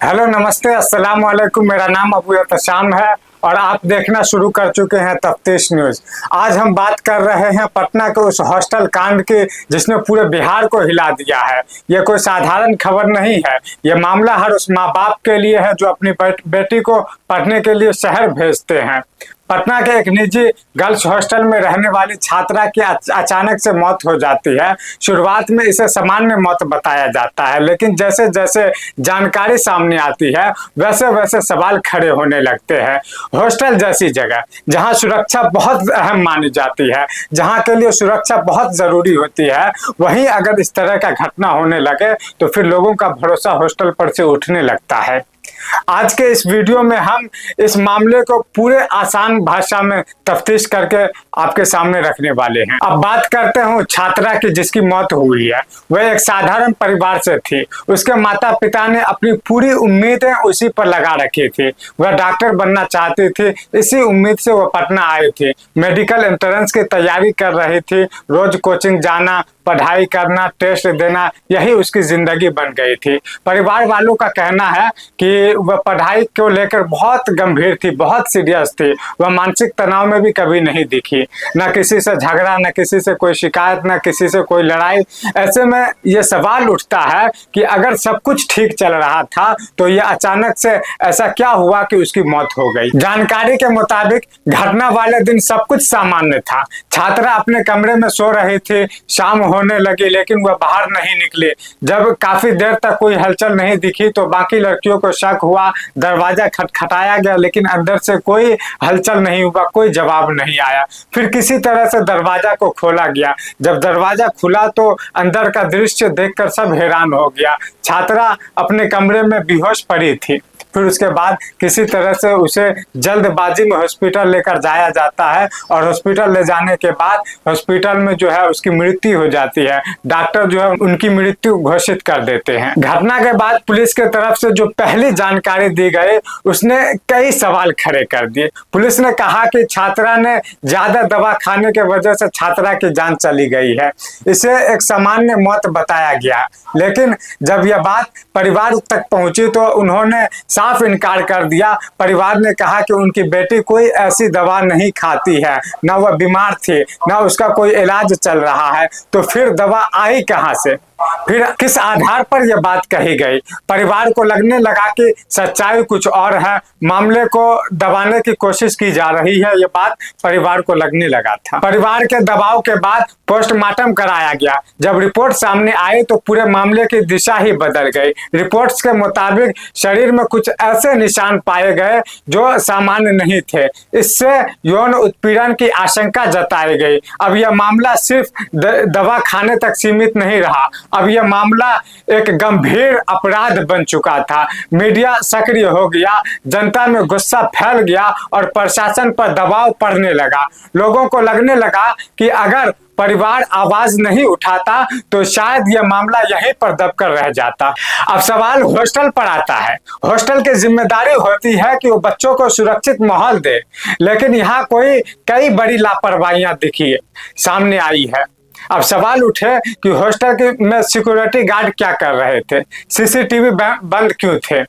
Hello नमस्ते अस्सलाम वालेकुम। मेरा नाम अबू एहतशाम है और आप देखना शुरू कर चुके हैं तफ्तीश न्यूज। आज हम बात कर रहे हैं पटना के उस हॉस्टल कांड की जिसने पूरे बिहार को हिला दिया है। यह कोई साधारण खबर नहीं है। यह मामला हर उस माँ बाप के लिए है जो अपनी बेटी को पढ़ने के लिए शहर भेजते हैं। पटना के एक निजी गर्ल्स हॉस्टल में रहने वाली छात्रा की अचानक से मौत हो जाती है। शुरुआत में इसे सामान्य मौत बताया जाता है, लेकिन जैसे जैसे जानकारी सामने आती है वैसे वैसे सवाल खड़े होने लगते हैं। हॉस्टल जैसी जगह जहां सुरक्षा बहुत अहम मानी जाती है, जहां के लिए सुरक्षा बहुत जरूरी होती है, वहीं अगर इस तरह का घटना होने लगे तो फिर लोगों का भरोसा हॉस्टल पर से उठने लगता है। आज के इस वीडियो में हम इस मामले को पूरे आसान भाषा में तफ्तीश करके आपके सामने रखने वाले हैं। अब बात करते हैं छात्रा की जिसकी मौत हुई है। वह एक साधारण परिवार से थी। उसके माता पिता ने अपनी पूरी उम्मीदें उसी पर लगा रखी थी। वह डॉक्टर बनना चाहती थी। इसी उम्मीद से वह पटना आई थी। मेडिकल एंट्रेंस की तैयारी कर रही थी। रोज कोचिंग जाना, पढ़ाई करना, टेस्ट देना, यही उसकी जिंदगी बन गई थी। परिवार वालों का कहना है कि वह पढ़ाई को लेकर बहुत गंभीर थी, बहुत सीरियस थी। वह मानसिक तनाव में भी कभी नहीं दिखी। न किसी से झगड़ा, न किसी से कोई शिकायत, न किसी से कोई लड़ाई। ऐसे में यह सवाल उठता है कि अगर सब कुछ ठीक चल रहा था तो यह अचानक से ऐसा क्या हुआ कि उसकी मौत हो गई। जानकारी के मुताबिक घटना वाले दिन सब कुछ सामान्य था। छात्रा अपने कमरे में सो रही थी। शाम होने लगी लेकिन वह बाहर नहीं निकली। जब काफी देर तक कोई हलचल नहीं दिखी तो बाकी लड़कियों को शक हुआ। दरवाजा खटखटाया गया लेकिन अंदर से कोई हलचल नहीं हुआ, कोई जवाब नहीं आया। फिर किसी तरह से दरवाजा को खोला गया। जब दरवाजा खुला तो अंदर का दृश्य देखकर सब हैरान हो गया। छात्रा अपने कमरे में बेहोश पड़ी थी। फिर उसके बाद किसी तरह से उसे जल्दबाजी में हॉस्पिटल लेकर जाया जाता है और हॉस्पिटल ले जाने के बाद हॉस्पिटल में जो है उसकी मृत्यु हो जाती है। डॉक्टर जो है उनकी मृत्यु घोषित कर देते हैं। घटना के बाद पुलिस के तरफ से जो पहली जानकारी दी गई उसने कई सवाल खड़े कर दिए। पुलिस ने कहा कि छात्रा ने ज्यादा दवा खाने के वजह से छात्रा की जान चली गई है। इसे एक सामान्य मौत बताया गया, लेकिन जब यह बात परिवार तक पहुंची तो उन्होंने साफ इनकार कर दिया। परिवार ने कहा कि उनकी बेटी कोई ऐसी दवा नहीं खाती है, ना वह बीमार थी, ना उसका कोई इलाज चल रहा है, तो फिर दवा आई कहां से, फिर किस आधार पर यह बात कही गई। परिवार को लगने लगा कि सच्चाई कुछ और है। मामले को दबाने की कोशिश की जा रही है, यह बात परिवार को लगने लगा था। परिवार के दबाव के बाद पोस्टमार्टम कराया गया। जब रिपोर्ट सामने आई तो पूरे मामले की दिशा ही बदल गई। रिपोर्ट्स के मुताबिक शरीर में कुछ ऐसे निशान पाए गए जो सामान्य नहीं थे। इससे यौन उत्पीड़न की आशंका जताई गई। अब यह मामला सिर्फ दवा खाने तक सीमित नहीं रहा, अब यह मामला एक गंभीर अपराध बन चुका था। मीडिया सक्रिय हो गया, जनता में गुस्सा फैल गया और प्रशासन पर दबाव पड़ने लगा। लोगों को लगने लगा कि अगर परिवार आवाज नहीं उठाता तो शायद यह मामला यहीं पर दबकर रह जाता। अब सवाल हॉस्टल पर आता है। हॉस्टल की जिम्मेदारी होती है कि वो बच्चों को सुरक्षित माहौल दे, लेकिन यहाँ कई बड़ी लापरवाहियां दिखी सामने आई है। अब सवाल उठे कि हॉस्टल में सिक्योरिटी गार्ड क्या कर रहे थे, सीसीटीवी बंद क्यों थे,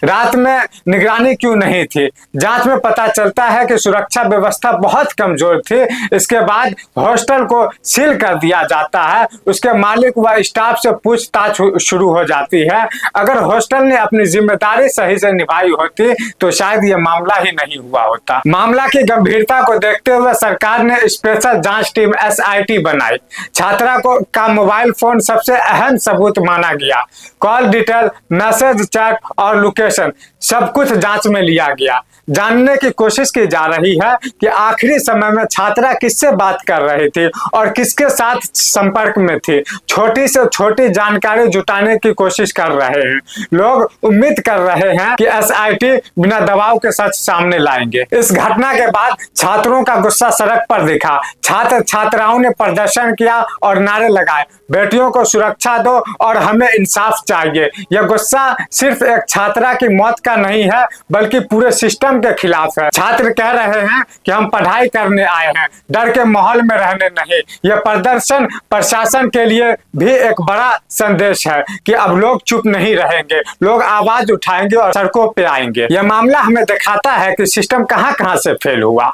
रात में निगरानी क्यों नहीं थी। जांच में पता चलता है कि सुरक्षा व्यवस्था बहुत कमजोर थी। इसके बाद हॉस्टल को सील कर दिया जाता है। उसके मालिक व स्टाफ से पूछताछ शुरू हो जाती है। अगर हॉस्टल ने अपनी जिम्मेदारी सही से निभाई होती तो शायद यह मामला ही नहीं हुआ होता। मामला की गंभीरता को देखते हुए सरकार ने स्पेशल जांच टीम SIT बनाई। छात्रा का मोबाइल फोन सबसे अहम सबूत माना गया। कॉल डिटेल, मैसेज, चैट और लोकेशन सब कुछ जांच में लिया गया। जानने की कोशिश की जा रही है कि आखिरी समय में छात्रा किससे बात कर रही थी और किसके साथ संपर्क में थी। छोटी से छोटी जानकारी जुटाने की कोशिश कर रहे हैं। लोग उम्मीद कर रहे हैं कि SIT बिना दबाव के सच सामने लाएंगे। इस घटना के बाद छात्रों का गुस्सा सड़क पर दिखा। छात्र छात्राओं ने प्रदर्शन किया, किया और नारे लगाए, बेटियों को सुरक्षा दो और हमें इंसाफ चाहिए। यह गुस्सा सिर्फ एक छात्रा की मौत का नहीं है बल्कि पूरे सिस्टम के खिलाफ है। छात्र कह रहे हैं कि हम पढ़ाई करने आए हैं, डर के माहौल में रहने नहीं। यह प्रदर्शन प्रशासन के लिए भी एक बड़ा संदेश है कि अब लोग चुप नहीं रहेंगे, लोग आवाज उठाएंगे और सड़कों पे आएंगे। यह मामला हमें दिखाता है कि सिस्टम कहां से फेल हुआ।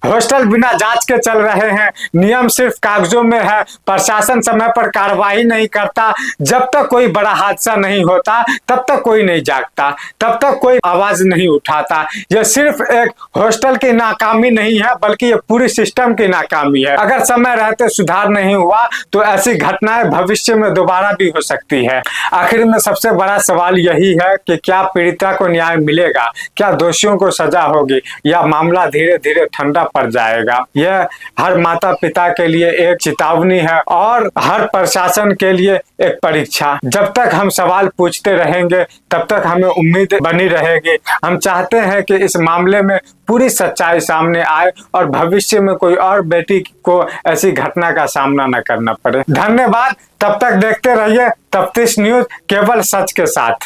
हॉस्टल बिना जांच के चल रहे हैं, नियम सिर्फ कागजों में है, प्रशासन समय पर कार्रवाई नहीं करता। जब तक कोई बड़ा हादसा नहीं होता तब तक कोई नहीं जागता, तब तक कोई आवाज नहीं उठाता। यह सिर्फ एक हॉस्टल की नाकामी नहीं है बल्कि यह पूरी सिस्टम की नाकामी है। अगर समय रहते सुधार नहीं हुआ तो ऐसी घटनाएं भविष्य में दोबारा भी हो सकती है। आखिर में सबसे बड़ा सवाल यही है कि क्या पीड़िता को न्याय मिलेगा, क्या दोषियों को सजा होगी या मामला धीरे धीरे ठंडा पड़ जाएगा। यह हर माता पिता के लिए एक चेतावनी है और हर प्रशासन के लिए एक परीक्षा। जब तक हम सवाल पूछते रहेंगे तब तक हमें उम्मीद बनी रहेगी। हम चाहते हैं कि इस मामले में पूरी सच्चाई सामने आए और भविष्य में कोई और बेटी को ऐसी घटना का सामना न करना पड़े। धन्यवाद। तब तक देखते रहिए तफ्तीश न्यूज, केवल सच के साथ।